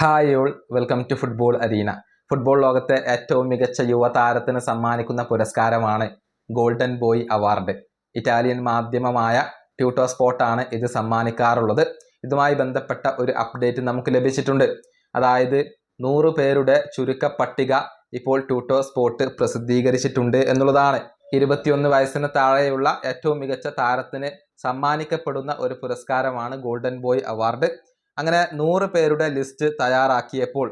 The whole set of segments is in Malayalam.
Hi all, welcome to football arena. Football ലോകത്തെ ഏറ്റവും മികച്ച യുവതാരത്തിന് സമ്മാനിക്കുന്ന പുരസ്കാരമാണ് ഗോൾഡൻ ബോയ് അവാർഡ്. ഇറ്റാലിയൻ മാധ്യമമായ ട്യൂട്ടോ സ്പോർട്ടാണ് ഇത് സമ്മാനിക്കാറുള്ളത്. ഇതുമായി ബന്ധപ്പെട്ട ഒരു അപ്ഡേറ്റ് നമുക്ക് ലഭിച്ചിട്ടുണ്ട്. അതായത് 100 പേരുടെ ചുരുക്ക പട്ടിക ഇപ്പോൾ ട്യൂട്ടോ സ്പോർട്ട് പ്രസിദ്ധീകരിച്ചിട്ടുണ്ട് എന്നുള്ളതാണ്. 21 വയസ്സിന് താഴെയുള്ള ഏറ്റവും മികച്ച താരത്തിന് സമ്മാനിക്കപ്പെടുന്ന ഒരു പുരസ്കാരമാണ് ഗോൾഡൻ ബോയ് അവാർഡ്. അങ്ങനെ 100 പേരുടെ ലിസ്റ്റ് തയ്യാറാക്കിയപ്പോൾ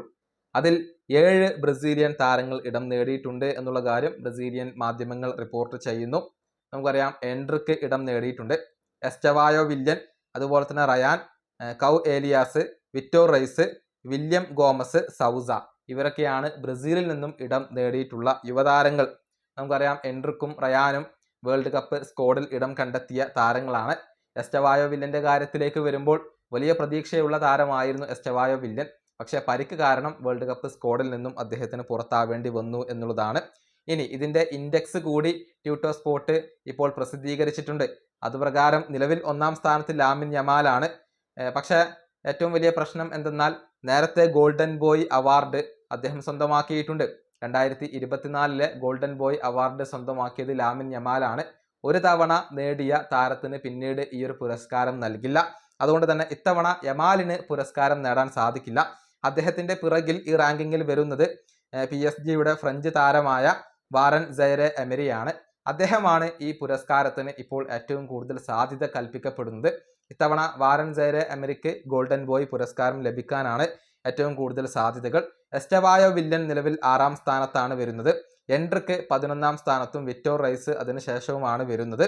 അതിൽ 7 ബ്രസീലിയൻ താരങ്ങൾ ഇടം നേടിയിട്ടുണ്ട് എന്നുള്ള കാര്യം ബ്രസീലിയൻ മാധ്യമങ്ങൾ റിപ്പോർട്ട് ചെയ്യുന്നു. നമുക്കറിയാം, എൻട്രിക്ക് ഇടം നേടിയിട്ടുണ്ട്. എസ്റ്റവായോ വില്യൻ, അതുപോലെ തന്നെ Ryan, Caua Elias, Vitor Reis, William Gomes Sousa, ഇവരൊക്കെയാണ് ബ്രസീലിൽ നിന്നും ഇടം നേടിയിട്ടുള്ള യുവതാരങ്ങൾ. നമുക്കറിയാം, എൻട്രിക്കും റയാനും വേൾഡ് കപ്പ് സ്ക്വാഡിൽ ഇടം കണ്ടെത്തിയ താരങ്ങളാണ്. എസ്റ്റവായോ വില്യന്റെ കാര്യത്തിലേക്ക് വരുമ്പോൾ വലിയ പ്രതീക്ഷയുള്ള താരമായിരുന്നു എസ്റ്റവായോ വില്യൻ. പക്ഷേ പരിക്ക് കാരണം വേൾഡ് കപ്പ് സ്ക്വാഡിൽ നിന്നും അദ്ദേഹത്തിന് പുറത്താവേണ്ടി വന്നു എന്നുള്ളതാണ്. ഇനി ഇതിന്റെ ഇൻഡെക്സ് കൂടി ട്യൂട്ടോ സ്പോർട്ട് ഇപ്പോൾ പ്രസിദ്ധീകരിച്ചിട്ടുണ്ട്. അതുപ്രകാരം നിലവിൽ 1-ാം സ്ഥാനത്ത് ലാമിൻ യമാലാണ്. പക്ഷേ ഏറ്റവും വലിയ പ്രശ്നം എന്തെന്നാൽ നേരത്തെ ഗോൾഡൻ ബോയ് അവാർഡ് അദ്ദേഹം സ്വന്തമാക്കിയിട്ടുണ്ട്. 2024 ഗോൾഡൻ ബോയ് അവാർഡ് സ്വന്തമാക്കിയത് ലാമിൻ യമാലാണ്. ഒരു തവണ നേടിയ താരത്തിന് പിന്നീട് ഈ ഒരു പുരസ്കാരം നൽകില്ല. അതുകൊണ്ട് തന്നെ ഇത്തവണ യമാലിന് പുരസ്കാരം നേടാൻ സാധിക്കില്ല. അദ്ദേഹത്തിന്റെ പിറകിൽ ഈ റാങ്കിങ്ങിൽ വരുന്നത് PSG ഫ്രഞ്ച് താരമായ വാരൻ സൈറെ എമരിയാണ്. അദ്ദേഹമാണ് ഈ പുരസ്കാരത്തിന് ഇപ്പോൾ ഏറ്റവും കൂടുതൽ സാധ്യത കൽപ്പിക്കപ്പെടുന്നത്. ഇത്തവണ വാരൻ സൈറെ എമരിക്ക് ഗോൾഡൻ ബോയ് പുരസ്കാരം ലഭിക്കാനാണ് ഏറ്റവും കൂടുതൽ സാധ്യതകൾ. എസ്റ്റവായോ വില്യൻ നിലവിൽ 6-ാം സ്ഥാനത്താണ് വരുന്നത്. എൻട്രിക്ക് 11-ാം സ്ഥാനത്തും വിറ്റോർ റൈസ് അതിനുശേഷവുമാണ് വരുന്നത്.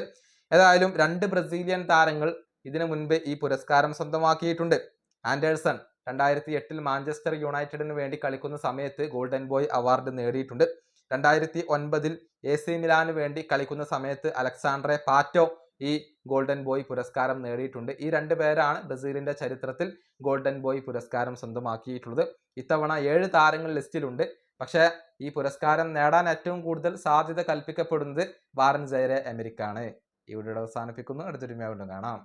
ഏതായാലും 2 ബ്രസീലിയൻ താരങ്ങൾ ഇതിനു മുൻപ് ഈ പുരസ്കാരം സ്വന്തമാക്കിയിട്ടുണ്ട്. ആൻഡേഴ്സൺ 2008 മാഞ്ചസ്റ്റർ യുണൈറ്റഡിന് വേണ്ടി കളിക്കുന്ന സമയത്ത് ഗോൾഡൻ ബോയ് അവാർഡ് നേടിയിട്ടുണ്ട്. 2009 AC മിലാന് വേണ്ടി കളിക്കുന്ന സമയത്ത് അലക്സാണ്ട്രെ പാറ്റോ ഈ ഗോൾഡൻ ബോയ് പുരസ്കാരം നേടിയിട്ടുണ്ട്. ഈ 2 പേരാണ് ബ്രസീലിന്റെ ചരിത്രത്തിൽ ഗോൾഡൻ ബോയ് പുരസ്കാരം സ്വന്തമാക്കിയിട്ടുള്ളത്. ഇത്തവണ 7 താരങ്ങൾ ലിസ്റ്റിലുണ്ട്. പക്ഷേ ഈ പുരസ്കാരം നേടാൻ ഏറ്റവും കൂടുതൽ സാധ്യത കൽപ്പിക്കപ്പെടുന്നത് വാരൻ സൈറെ എമരിക്കാണ്. ഈ വീഡിയോ അവസാനിപ്പിക്കുന്നു. അടുത്തൊരു വീഡിയോ കാണാം.